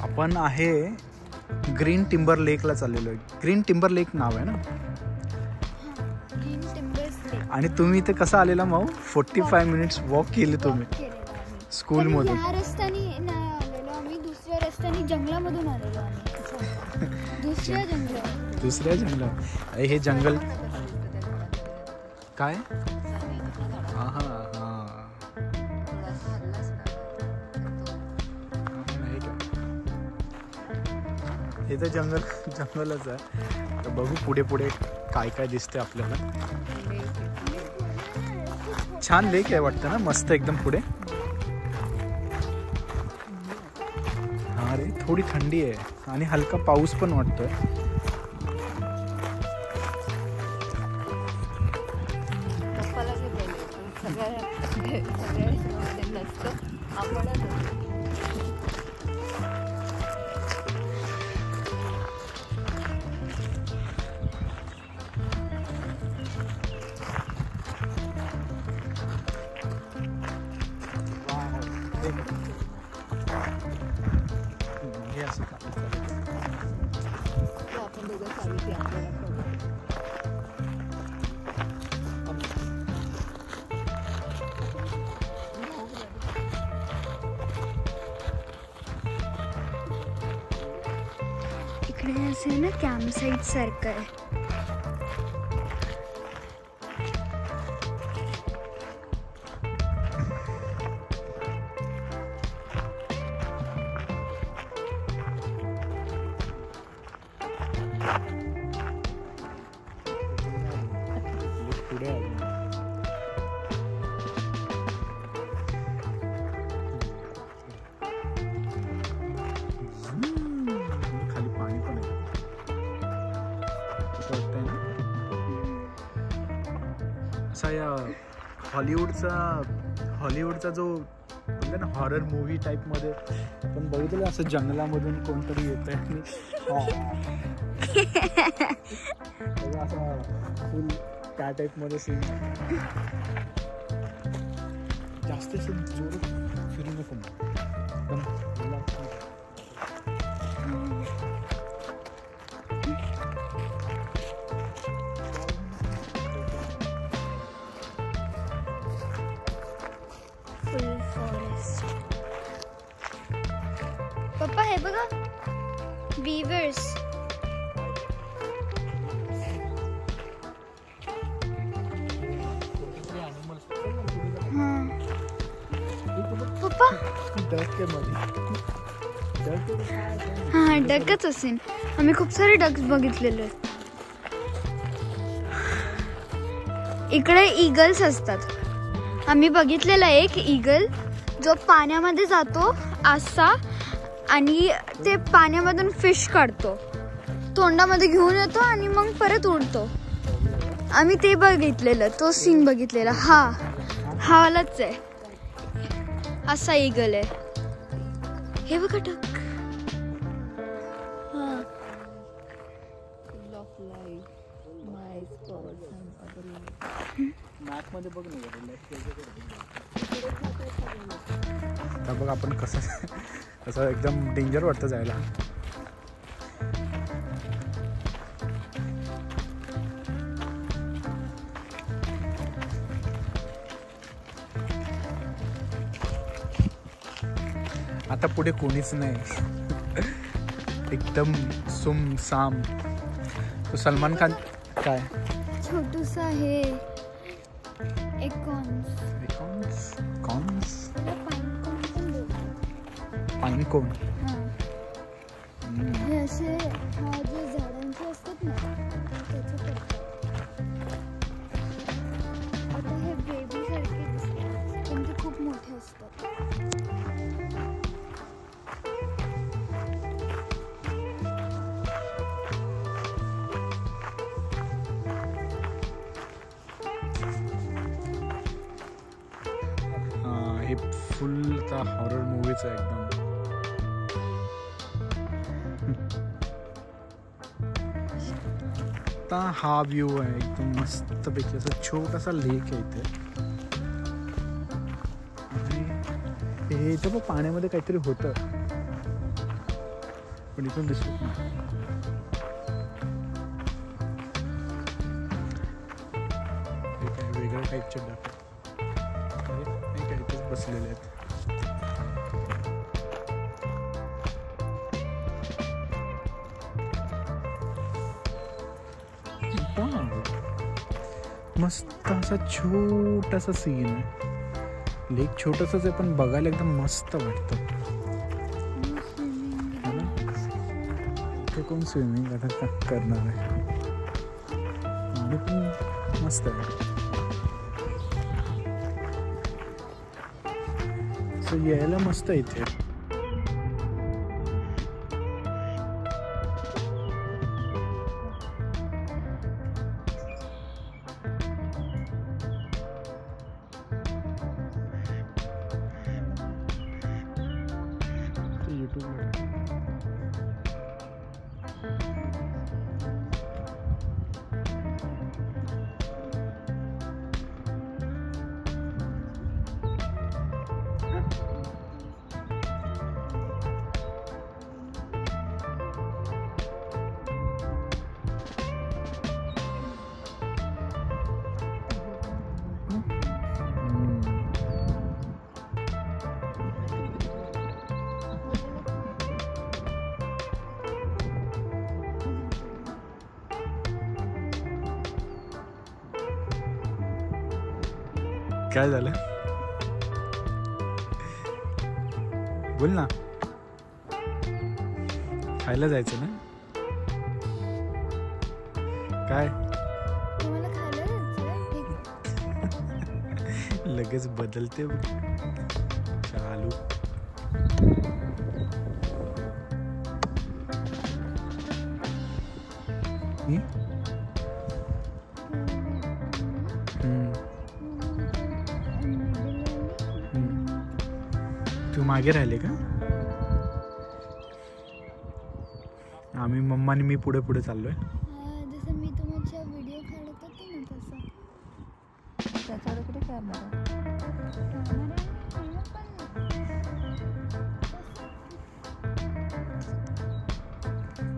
आपण आहे green timber लेकला चाललेलो आहे. ग्रीन टिंबर लेक नाव आहे ना. आणि तुम्ही इथे कसा आलेला माऊ? 45 मिनिट्स वॉक केली तुम्ही स्कूल मधून. या रस्त्याने नाही आलेलो आम्ही, दुसऱ्या रस्त्याने जंगलामधून आलेलो आम्ही. दुसऱ्या जंगलात. हे जंगल काय? हे तर जंगलच आहे. तर बघू पुढे पुढे काय काय दिसते आपल्याला. छान लेक आहे वाटतं ना, मस्त एकदम पुढे. हा रे, थोडी थंडी आहे आणि हलका पाऊस पण वाटतोय. इकडे असं ना कॅम्प साईट सारखं आहे. असा या हॉलिवूडचा जो म्हणजे ना हॉरर मूवी टाईप मध्ये पण बघितलं असं जंगलामधून कोणतरी येत आहे असं फुल त्या टाईप मध्ये सीन. जास्त जोर फिरू नको पप्पा. हे बघा वीवर्स. पप्पा हा डकच असेल. आम्ही खूप सारे डक्स बघितलेले आहेत. इकडे ईगल्स असतात. आम्ही बघितलेला एक ईगल जो पाण्यामध्ये जातो असा आणि ते पाण्यामधून फिश काढतो, तोंडामध्ये घेऊन येतो आणि मग परत उडतो. आम्ही ते बघितलेलं, तो सीन बघितलेला. हा वालाच आहे. असा ईगल आहे. हे बघा टक. बघ आपण कसं एकदम डेंजर वाटतं जायला. आता पुढे कोणीच नाही, एकदम सुमसाम. तो सलमान खान काय छोटूसा आहे. पाईन कोण हे असे जे झाडांचे असतात ना त्याचे. आता हे बेबी सारखे दिसतात पण ते खूप मोठे असतात. हे फुल हॉरर मूवीच आहे एकदम. आता हा व्ह्यू आहे एकदम मस्त पैकी. असं छोटासा लेक आहे इथे. हे हे इथं पण पाण्यामध्ये काहीतरी होतं पण इथून दिसत नाही. हे काय वेगळ्या टाईपचे डाक काहीतरी बसलेले आहेत. मस्त असा छोटासा सीन आहे. लेक छोटंसंच आहे पण बघायला एकदम मस्त वाटतं. इथे कोण स्विमिंग आता करणार आहे आणि पण मस्त आहे. सो यायला मस्त आहे इथे. काय झालं बोल ना. खायला जायचं ना. काय लगेच बदलते चालू. तू मागे राहिले का. आम्ही मम्मा आणि मी पुढे पुढे चाललोय. जसं मी तुमच्या व्हिडिओ काढत होते ना तसं. त्याच्यावर कुठे करणार.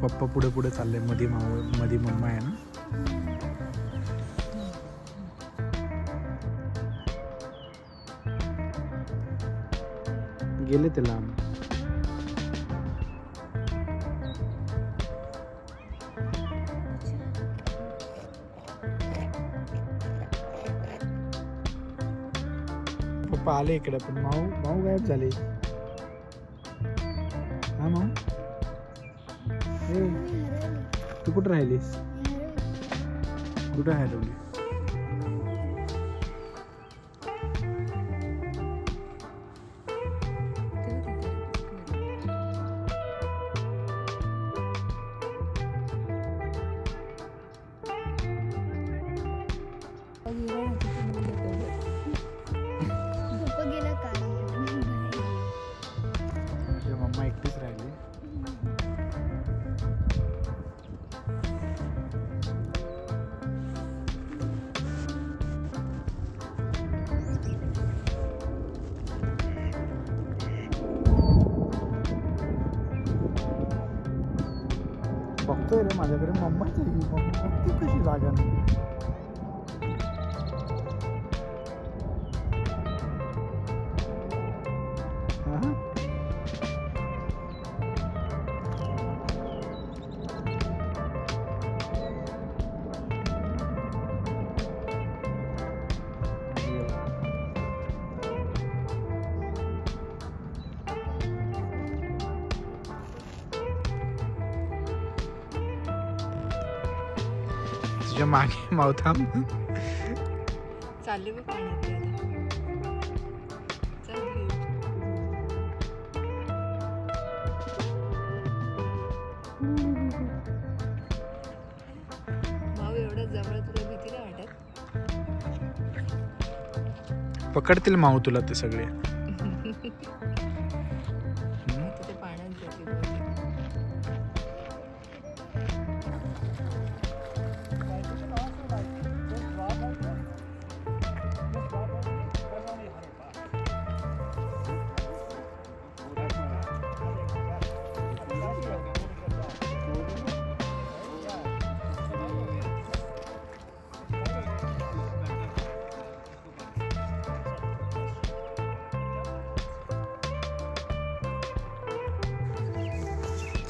पप्पा पुढे पुढे चालले. मध्ये मम्मा आहे ना. गेले ते लांब. पप्पा आले इकडे पण माऊ गायब झाले. हा माऊ तू कुठं राहिलीस. कुठं हरवली. मम्मा एकटीच राहिली. बघतोय रे माझ्याकडे मम्माच आहे. मम्मा ती कशी जागा नाही. तुझ्या मागे मावथा चालले बघ पाण्यात. भाऊ एवढ्या जवळ तुला भीती नाही वाटत. पकडतील माऊ तुला ते सगळे. ते पाण्यात जाते.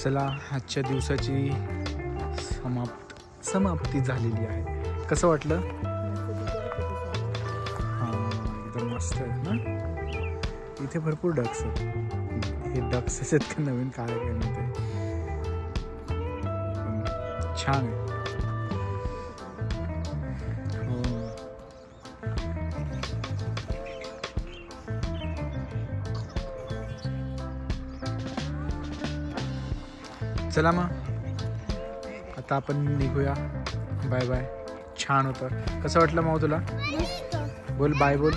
चला आजच्या दिवसाची समाप्ती झालेली आहे. कसं वाटलं? हां एकदम मस्त आहे ना. इथे भरपूर डक्स आहेत. हे डक्स आहेत का नवीन काय काय म्हणते, छान आहे. चला मग आता आपण निघूया. Bye bye. छान होतं. कसं वाटलं माऊ तुला? बोल बाय बोल.